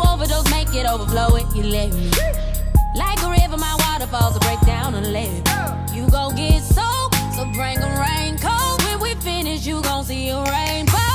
you overdose, make it overflow it. You let me. Like a river, my waterfalls will break down and let you gon' get soaked, so bring a raincoat. When we finish, you gon' see a rainbow.